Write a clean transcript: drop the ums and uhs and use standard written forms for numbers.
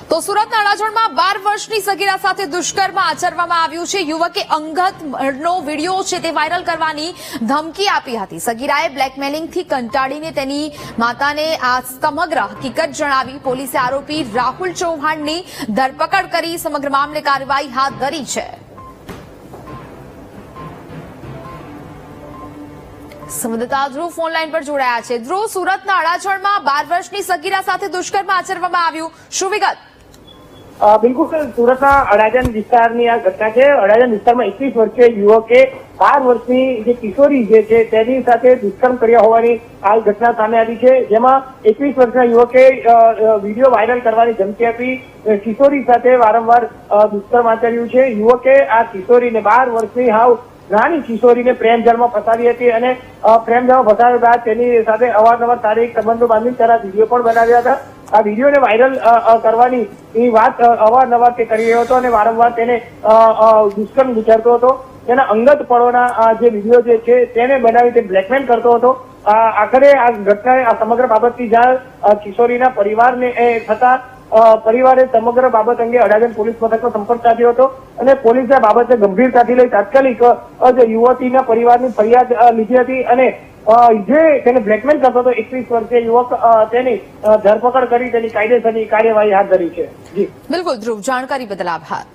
તો સુરતના અડાજણમાં 12 વર્ષની સગીરા સાથે દુષ્કર્મ આચરવામાં આવ્યું છે। યુવકે અંગતનો વિડીયો છે તે વાયરલ કરવાની ધમકી આપી હતી। સગીરાએ બ્લેકમેલિંગથી કંટાળીને તેની માતાને આ સમગ્ર હકીકત જણાવી। પોલીસે આરોપી રાહુલ ચૌહાણની ધરપકડ કરી સમગ્ર મામલે કાર્યવાહી હાથ ધરી છે। સંવાદદાતા ધ્રુવ ફોન લાઈન પર જોડાયા છે। ધ્રુવ, સુરતના અડાજણમાં 12 વર્ષની સગીરા સાથે દુષ્કર્મ આચરવામાં આવ્યું, શું વિગત? બિલકુલ, સુરતના અડાજણ વિસ્તારની આ ઘટના છે। અડાજણ વિસ્તારમાં 21 વર્ષીય યુવકે 12 વર્ષની જે કિશોરી છે તેની સાથે દુષ્કર્મ કર્યા હોવાની આ ઘટના સામે આવી છે, જેમાં 21 વર્ષના યુવકે વિડીયો વાયરલ કરવાની ધમકી આપી કિશોરી સાથે વારંવાર દુષ્કર્મ આચર્યું છે। યુવકે આ કિશોરીને 12 વર્ષની હાવ નાની કિશોરીને પ્રેમજાળમાં ફસાવી હતી અને પ્રેમજાળમાં ફસાવ્યા બાદ તેની સાથે અવારનવાર શારીરિક સંબંધો બાંધીને તેના વિડીયો પણ બનાવ્યા હતા। આ વિડીયોને વાયરલ કરવાની વાત અવારનવાર તે કરી રહ્યો હતો અને વારંવાર તેને દુષ્કર્મ ગુજારતો હતો। તેના અંગત પળોના જે વિડીયો જે છે તેને બનાવી તે બ્લેકમેલ કરતો હતો। આખરે આ ઘટનાએ આ સમગ્ર બાબતની જાણ કિશોરીના પરિવારને થતા પરિવારે સમગ્ર બાબત અંગે અડાજણ પોલીસ મથકનો સંપર્ક સાધ્યો હતો અને પોલીસે આ બાબતને ગંભીરતાથી લઈ તાત્કાલિક યુવતીના પરિવારની ફરિયાદ લીધી હતી અને જે તેને બ્લેકમેલ કરતો હતો 21 વર્ષીય યુવક તેની ધરપકડ કરી તેની કાયદેસરની કાર્યવાહી હાથ ધરી છે। જી બિલકુલ ધ્રુવ, જાણકારી બદલ આભાર।